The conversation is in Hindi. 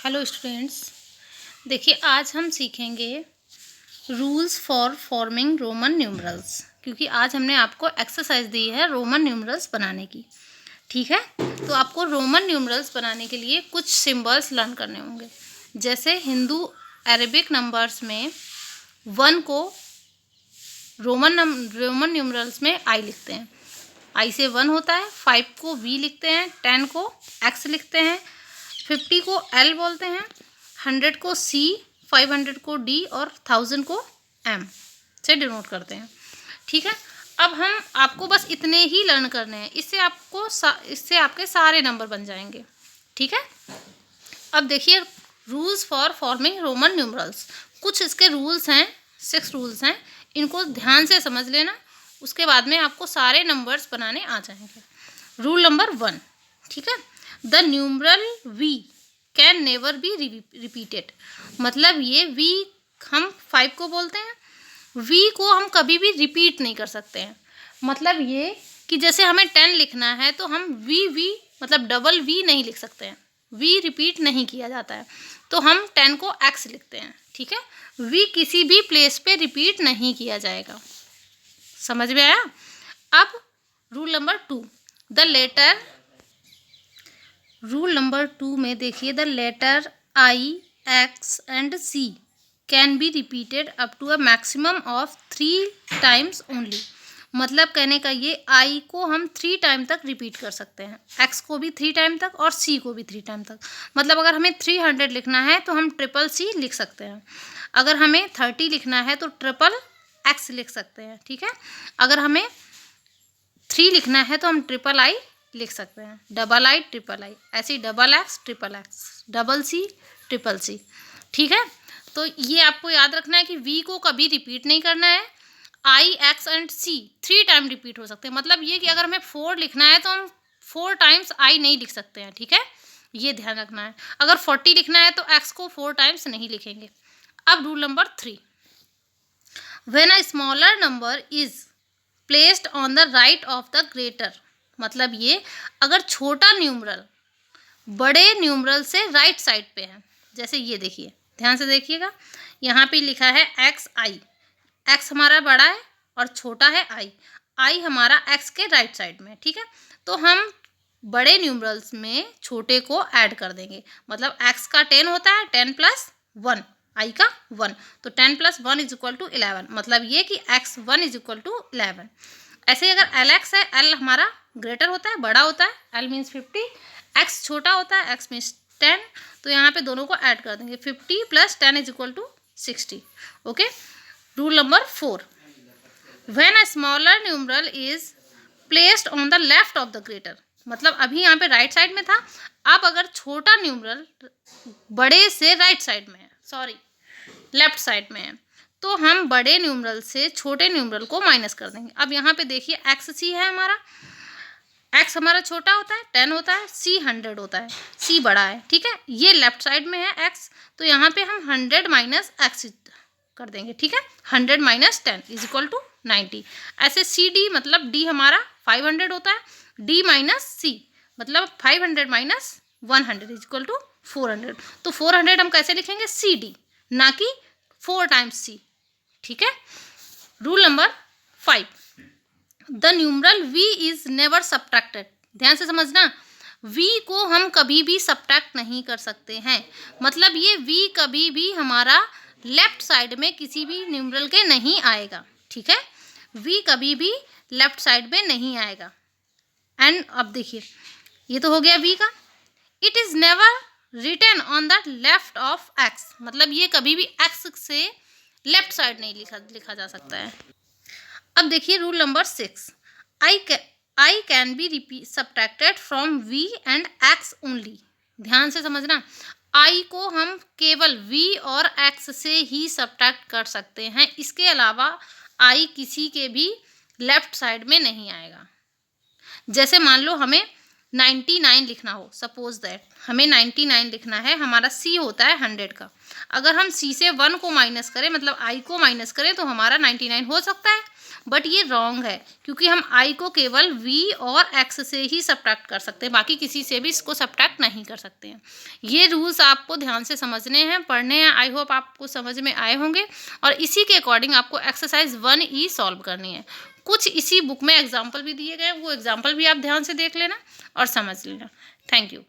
हेलो स्टूडेंट्स, देखिए आज हम सीखेंगे rules for forming Roman numerals, क्योंकि आज हमने आपको एक्सरसाइज दी है रोमन न्यूमरल्स बनाने की। ठीक है, तो आपको रोमन न्यूमरल्स बनाने के लिए कुछ सिंबल्स लर्न करने होंगे। जैसे हिंदू अरेबिक नंबर्स में 1 को रोमन न्यूमरल्स में आई लिखते हैं, आई से 1 होता है। 5 को V लिखते हैं, 10 को X लिखते हैं, 50 को L बोलते हैं, 100 को C, 500 को D और 1000 को M से डिनोट करते हैं। ठीक है, अब हम आपको बस इतने ही लर्न करने हैं, इससे आपके सारे नंबर बन जाएंगे। ठीक है, अब देखिए rules for forming Roman numerals. कुछ इसके रूल्स हैं, 6 रूल्स हैं, इनको ध्यान से समझ लेना, उसके बाद में आपको सारे नंबर्स बनाने आ जाएंगे। रूल नंबर 1, ठीक है, the numeral V can never be repeated. मतलब ये V हम 5 को बोलते हैं, V को हम कभी भी रिपीट नहीं कर सकते हैं। मतलब ये कि जैसे हमें 10 लिखना है तो हम V मतलब डबल V नहीं लिख सकते हैं, V रिपीट नहीं किया जाता है, तो हम 10 को X लिखते हैं। ठीक है, V किसी भी प्लेस पे रिपीट नहीं किया जाएगा। समझ में आया? अब रूल नंबर 2, रूल नंबर 2 में देखिए, the letter I, X and C can be repeated up to a maximum of 3 times only. मतलब कहने का ये I को हम 3 टाइम तक रिपीट कर सकते हैं, X को भी 3 टाइम तक और C को भी 3 टाइम तक। मतलब अगर हमें 300 लिखना है तो हम ट्रिपल C लिख सकते हैं, अगर हमें 30 लिखना है तो ट्रिपल X लिख सकते हैं। ठीक है, अगर हमें 3 लिखना है तो हम ट्रिपल I लिख सकते हैं, डबल I ट्रिपल I, ऐसी double X triple X, double C triple C। ठीक है, तो ये आपको याद रखना है कि V को कभी रिपीट नहीं करना है। I, X and C 3 time repeat हो सकते हैं। मतलब ये कि अगर हमें 4 लिखना है तो हम 4 टाइम्स I नहीं लिख सकते हैं। ठीक है, ये ध्यान रखना है। अगर 40 लिखना है तो X को 4 टाइम्स नहीं लिखेंगे। अब rule number 3, when a smaller number is placed on the right of the greater. मतलब ये अगर छोटा न्यूमरल बड़े न्यूमरल से राइट साइड पे है, जैसे ये देखिए, ध्यान से देखिएगा, यहाँ पे लिखा है XI, X हमारा बड़ा है और छोटा है I हमारा X के राइट साइड में। ठीक है, तो हम बड़े न्यूमरल्स में छोटे को ऐड कर देंगे। मतलब X का 10 होता है, 10 + 1, I का 1, तो 10 + 1 = 11। मतलब ये कि X1 = 11। ऐसे अगर LX है, L हमारा ग्रेटर होता है, बड़ा होता है, L मीन्स 50, X छोटा होता है, X मीन्स 10, तो यहाँ पे दोनों को ऐड कर देंगे, 50 + 10 = 60। Okay, rule number 4, when a smaller numeral is placed on the left of the greater. मतलब अभी यहाँ पे राइट साइड में था, अब अगर छोटा न्यूमरल बड़े से राइट साइड में है, सॉरी लेफ्ट साइड में है, तो हम बड़े न्यूमरल से छोटे न्यूमरल को माइनस कर देंगे। अब यहाँ पे देखिए XC है हमारा, X हमारा छोटा होता है, 10 होता है, C 100 होता है, C बड़ा है। ठीक है, ये लेफ्ट साइड में है X, तो यहाँ पे हम 100 - X कर देंगे। ठीक है, 100 - 10 = 90। ऐसे CD मतलब D हमारा 500 होता है, D - C मतलब 500 - 100 = 400। तो 400 हम कैसे लिखेंगे? CD, ना कि 4 टाइम्स C। ठीक है, rule number 5, the numeral V is never subtracted. ध्यान से समझना, V को हम कभी भी सब्ट्रैक्ट नहीं कर सकते हैं। मतलब ये V कभी भी हमारा लेफ्ट साइड में किसी भी न्यूमरल के नहीं आएगा। ठीक है, V कभी भी लेफ्ट साइड में नहीं आएगा। एंड अब देखिए, ये तो हो गया V का। It is never written on the left of X। मतलब ये कभी भी X से लेफ्ट साइड नहीं लिखा जा सकता है। अब देखिए rule number 6, I can be subtracted from V and X only. ध्यान से समझना, I को हम केवल V और X से ही सब्ट्रैक्ट कर सकते हैं, इसके अलावा I किसी के भी लेफ्ट साइड में नहीं आएगा। जैसे मान लो हमें 99 लिखना हो, सपोज दैट हमें 99 लिखना है, हमारा C होता है 100 का। अगर हम C से 1 को माइनस करें, मतलब I को माइनस करें, तो हमारा 99 हो सकता है। बट ये रॉन्ग है, क्योंकि हम आई को केवल वी और एक्स से ही सब्ट्रैक्ट कर सकते हैं, बाकी किसी से भी इसको सब्ट्रैक्ट नहीं कर सकते हैं। ये रूल्स आपको ध्यान से समझने हैं, पढ़ने हैं। आई होप आपको समझ में आए होंगे, और इसी के अकॉर्डिंग आपको एक्सरसाइज 1E सॉल्व करनी है। कुछ इसी बुक में एग्जाम्पल भी दिए गए हैं, वो एग्जाम्पल भी आप ध्यान से देख लेना और समझ लेना। Thank you.